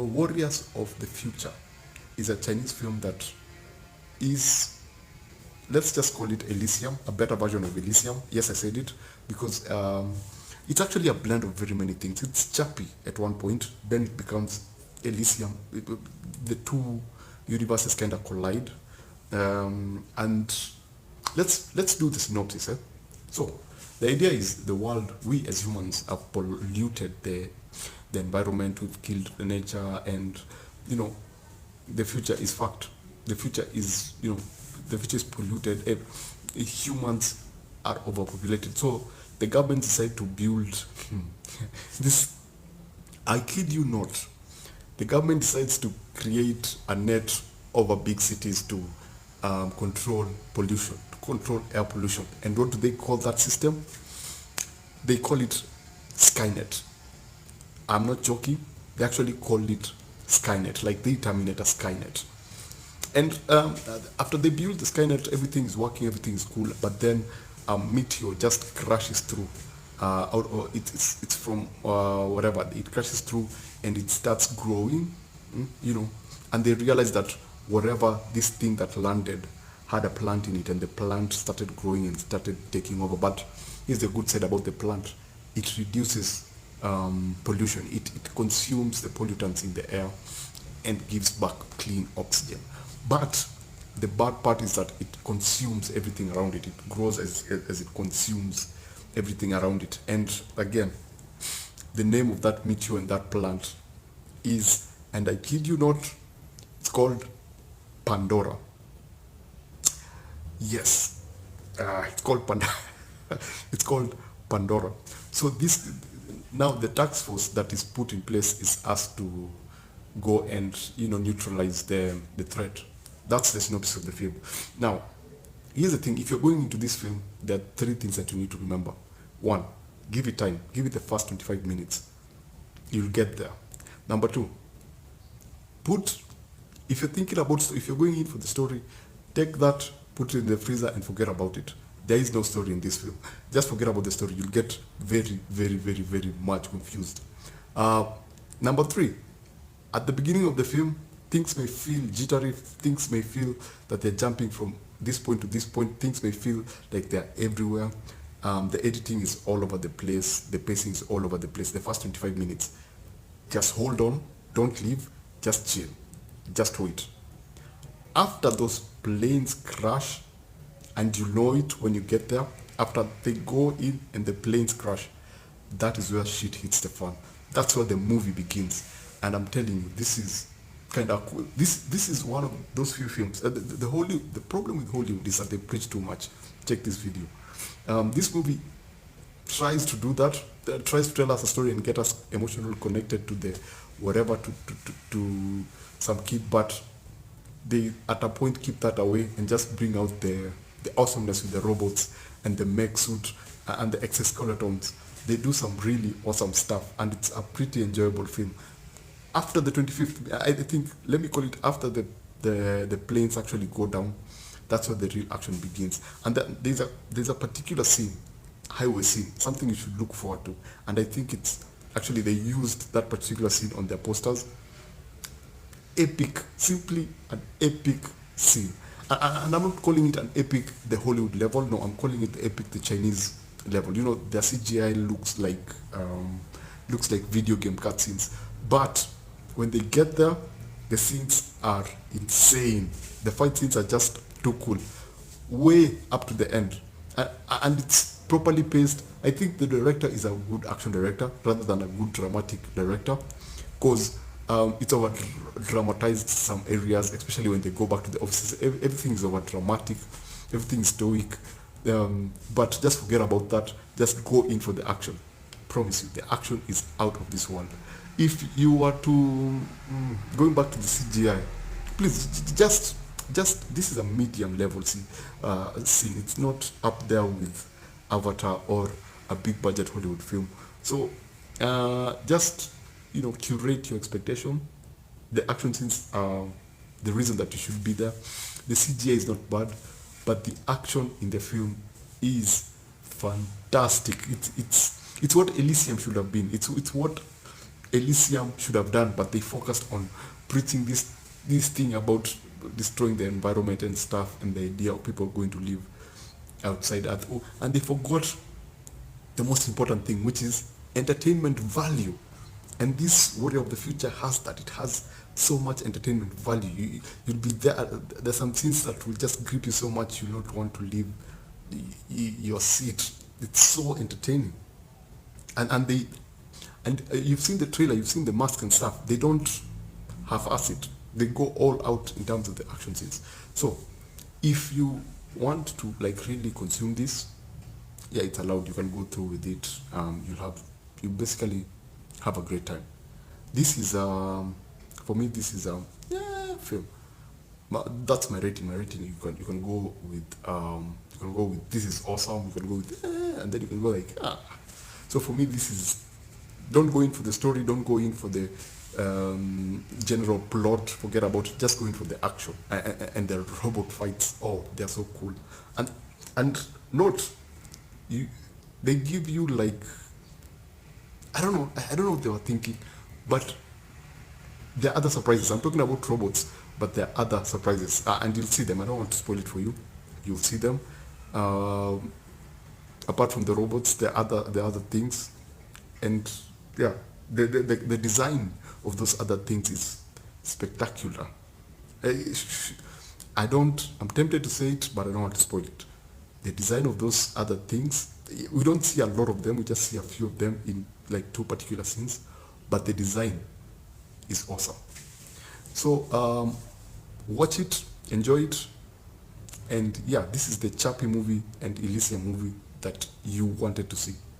Warriors of the Future is a Chinese film that is, let's just call it Elysium, a better version of Elysium. Yes, I said it because it's actually a blend of very many things. It's Chappie at one point, then it becomes Elysium. The two universes kind of collide, and let's do the synopsis. So the idea is the world, we as humans have polluted the environment, we've killed the nature, and the future is fucked. The future is the future is polluted. Humans are overpopulated, so the government decided to build this. I kid you not. The government decides to create a net over big cities to control pollution, to control air pollution. And what do they call that system? They call it Skynet. I'm not joking. They actually call it Skynet, like the Terminator Skynet. And after they build the Skynet, everything is working, everything is cool. But then a meteor just crashes through. It's from whatever. It crashes through and it starts growing, and they realize that whatever this thing that landed had a plant in it, and the plant started growing and started taking over. But here's the good side about the plant: it reduces pollution. It consumes the pollutants in the air and gives back clean oxygen. But the bad part is that it consumes everything around it. It grows as it consumes everything around it. And again, the name of that meteor and that plant is, and I kid you not, it's called Pandora. Yes, it's called Pandora. It's called Pandora. So this, now the task force that is put in place is asked to go and neutralize the threat. That's the synopsis of the film. Now, here's the thing: if you're going into this film, there are three things that you need to remember. One, give it time. Give it the first 25 minutes. You'll get there. Number two, if you're thinking about, if you're going in for the story, take that, put it in the freezer and forget about it. There is no story in this film. Just forget about the story. You'll get very, very, very, very much confused. Number three, at the beginning of the film, things may feel jittery. Things may feel that they're jumping from this point to this point. Things may feel like they're everywhere. The editing is all over the place. The pacing is all over the place. The first 25 minutes, just hold on. Don't leave. Just chill. Just wait. After those planes crash, and you know it when you get there, after they go in and the planes crash, that is where shit hits the fan. That's where the movie begins. And I'm telling you, this is kind of cool. This is one of those few films. The problem with Hollywood is that they preach too much. Check this video. This movie tries to do that. Tries to tell us a story and get us emotionally connected to the whatever to some kid, but they at a point keep that away and just bring out the awesomeness with the robots and the mech suit and the exoskeletons. They do some really awesome stuff, and it's a pretty enjoyable film. After the 25th, I think, let me call it after the planes actually go down, that's where the real action begins. And then there's a particular scene, highway scene, something you should look forward to. And I think it's actually, they used that particular scene on their posters. Epic, simply an epic scene. And I'm not calling it an epic the Hollywood level. No, I'm calling it epic the Chinese level. Their CGI looks like video game cutscenes. But when they get there, the scenes are insane. The fight scenes are just too cool, way up to the end, and it's properly paced. I think the director is a good action director rather than a good dramatic director, because it's over dramatized some areas, especially when they go back to the offices. Everything is over dramatic, everything is stoic. But just forget about that. Just go in for the action. Promise you, the action is out of this world. If you were to going back to the CGI, please just this is a medium level scene. It's not up there with Avatar or a big budget Hollywood film. So just curate your expectation. The action scenes are the reason that you should be there. The CGI is not bad, but the action in the film is fantastic. It's what Elysium should have been. It's what Elysium should have done, but they focused on preaching this thing about destroying the environment and stuff, and the idea of people going to live outside Earth. Oh, and they forgot the most important thing, which is entertainment value. And this Warrior of the Future has that. It has so much entertainment value. You'll be there. There's some scenes that will just grip you so much you'll not want to leave your seat. It's so entertaining. And you've seen the trailer, you've seen the mask and stuff. They don't half-ass it. They go all out in terms of the action scenes. So if you want to like really consume this, yeah, it's allowed. You can go through with it. You basically have a great time. This is for me, this is film. That's my rating. My rating, you can go with this is awesome. You can go with and then you can go like So for me, this is, don't go in for the story. Don't go in for the general plot. Forget about it. Just go in for the action and the robot fights. Oh, they're so cool. And note, they give you like, I don't know what they were thinking, but there are other surprises. I'm talking about robots, but there are other surprises, and you'll see them. I don't want to spoil it for you. You'll see them. Apart from the robots, there are other things, and yeah, the design of those other things is spectacular. I'm tempted to say it, but I don't want to spoil it. The design of those other things, we don't see a lot of them. We just see a few of them in like 2 particular scenes, but the design is awesome. So watch it, enjoy it, and yeah, this is the Chappie movie and Elysium movie that you wanted to see.